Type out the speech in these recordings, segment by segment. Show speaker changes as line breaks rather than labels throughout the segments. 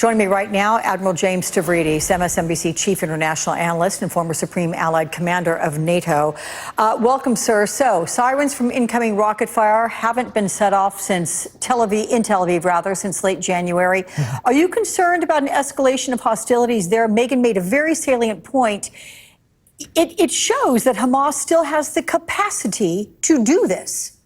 Joining me right now, Admiral James Stavridis, MSNBC Chief International Analyst and former Supreme Allied Commander of NATO. Welcome, sir. So, sirens from incoming rocket fire haven't been set off since in Tel Aviv, since late January. Are you concerned about an escalation of hostilities there? Megan made a very salient point. It shows that Hamas still has the capacity to do this.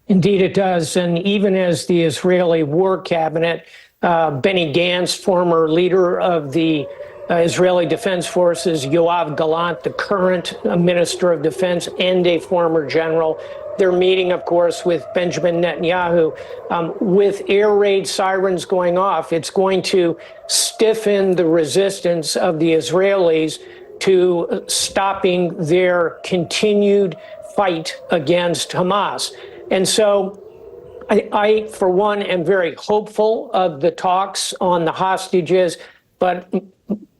Indeed, it does. And even as the Israeli War Cabinet, Benny Gantz, former leader of the Israeli Defense Forces, Yoav Gallant, the current Minister of Defense and a former general, they're meeting, of course, with Benjamin Netanyahu. With air raid sirens going off, it's going to stiffen the resistance of the Israelis to stopping their continued fight against Hamas. And so I, for one, am very hopeful of the talks on the hostages, but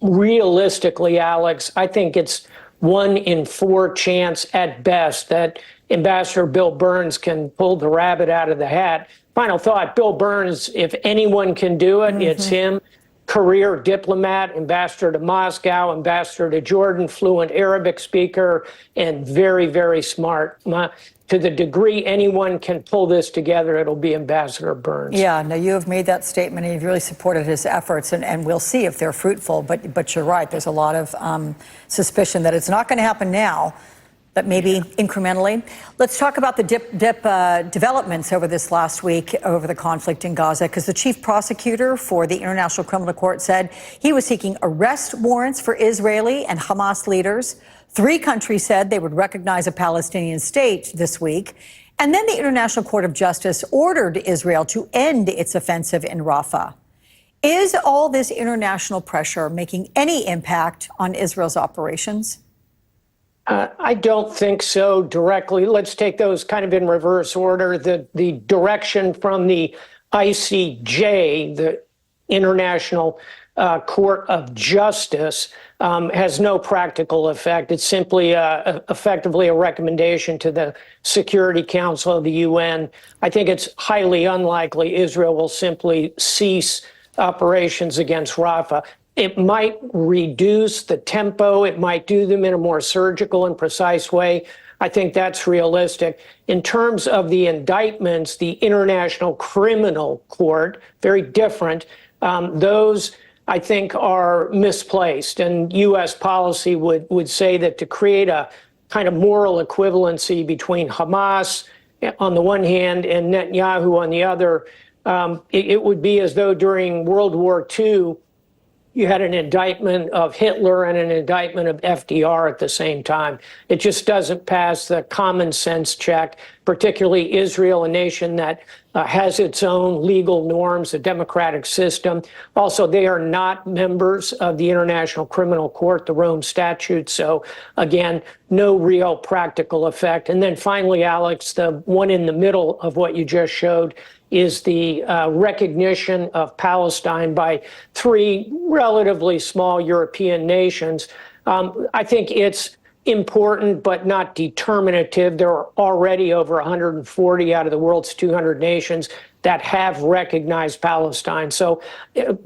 realistically, Alex, I think it's 1 in 4 chance at best that Ambassador Bill Burns can pull the rabbit out of the hat. Final thought, Bill Burns, if anyone can do it, it's him. Career diplomat, ambassador to Moscow, ambassador to Jordan, fluent Arabic speaker, and very, very smart. To the degree anyone can pull this together, it'll be Ambassador Burns.
Yeah, no, you have made that statement and you've really supported his efforts, and we'll see if they're fruitful. But you're right, there's a lot of suspicion that it's not going to happen now, but maybe incrementally. Let's talk about the developments over this last week over the conflict in Gaza, because the chief prosecutor for the International Criminal Court said he was seeking arrest warrants for Israeli and Hamas leaders. 3 countries said they would recognize a Palestinian state this week. And then the International Court of Justice ordered Israel to end its offensive in Rafah. Is all this international pressure making any impact on Israel's operations?
I don't think so directly. Let's take those kind of in reverse order. The direction from the ICJ, the International Court of Justice, has no practical effect. It's simply effectively a recommendation to the Security Council of the UN. I think it's highly unlikely Israel will simply cease operations against Rafah. It might reduce the tempo. It might do them in a more surgical and precise way. I think that's realistic. In terms of the indictments, the International Criminal Court, very different. Those, I think, are misplaced. And U.S. policy would say that to create a kind of moral equivalency between Hamas on the one hand and Netanyahu on the other, it would be as though during World War II, you had an indictment of Hitler and an indictment of FDR at the same time. It just doesn't pass the common sense check, particularly Israel, a nation that has its own legal norms, a democratic system. Also, they are not members of the International Criminal Court, the Rome Statute. So, again, no real practical effect. And then finally, Alex, the one in the middle of what you just showed is the recognition of Palestine by 3 relatively small European nations. I think it's important, but not determinative. There are already over 140 out of the world's 200 nations that have recognized Palestine. So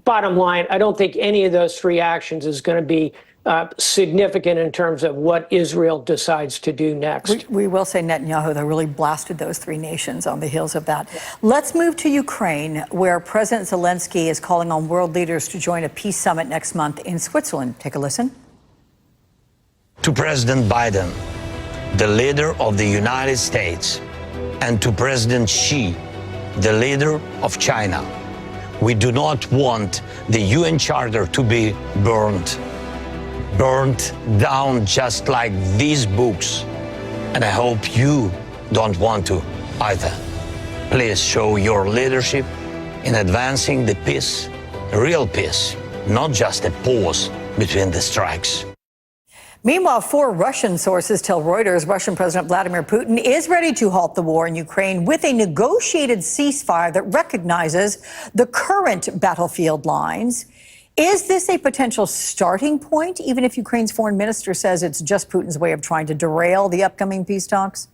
bottom line, I don't think any of those 3 actions is going to be significant in terms of what Israel decides to do next.
We will say Netanyahu, though, really blasted those 3 nations on the heels of that. Let's move to Ukraine, where President Zelensky is calling on world leaders to join a peace summit next month in Switzerland. Take a listen.
To President Biden, the leader of the United States, and to President Xi, the leader of China, we do not want the UN Charter to be burned down just like these books. And I hope you don't want to either. Please show your leadership in advancing the peace, real peace, not just a pause between the strikes.
Meanwhile, 4 Russian sources tell Reuters Russian President Vladimir Putin is ready to halt the war in Ukraine with a negotiated ceasefire that recognizes the current battlefield lines. Is this a potential starting point, even if Ukraine's foreign minister says it's just Putin's way of trying to derail the upcoming peace talks?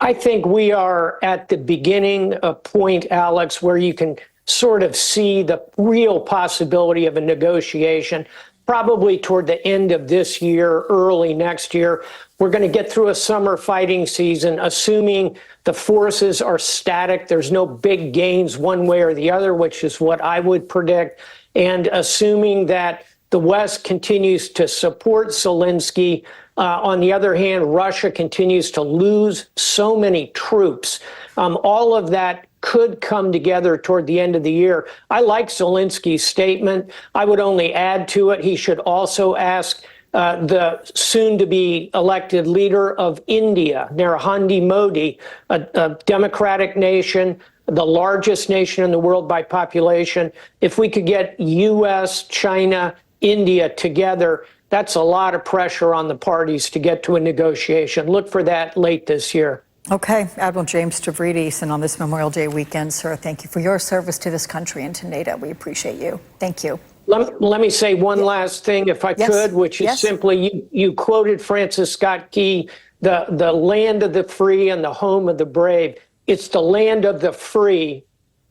I think we are at the beginning point, Alex, where you can sort of see the real possibility of a negotiation probably toward the end of this year, early next year. We're going to get through a summer fighting season, assuming the forces are static. There's no big gains one way or the other, which is what I would predict. And assuming that the West continues to support Zelensky. On the other hand, Russia continues to lose so many troops. All of that could come together toward the end of the year. I like Zelensky's statement. I would only add to it, he should also ask the soon-to-be elected leader of India, Narendra Modi, a democratic nation, the largest nation in the world by population. If we could get U.S., China, India together, that's a lot of pressure on the parties to get to a negotiation. Look for that late this year.
Okay, Admiral James Stavridis, and on this Memorial Day weekend, sir, thank you for your service to this country and to NATO. We appreciate you. Thank you.
Let me say one last thing, if I could, which is simply, you quoted Francis Scott Key, the land of the free and the home of the brave. It's the land of the free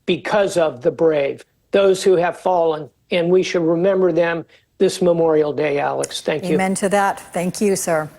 because of the brave, those who have fallen, and we should remember them this Memorial Day, Alex. Thank you.
Amen to that. Thank you, sir.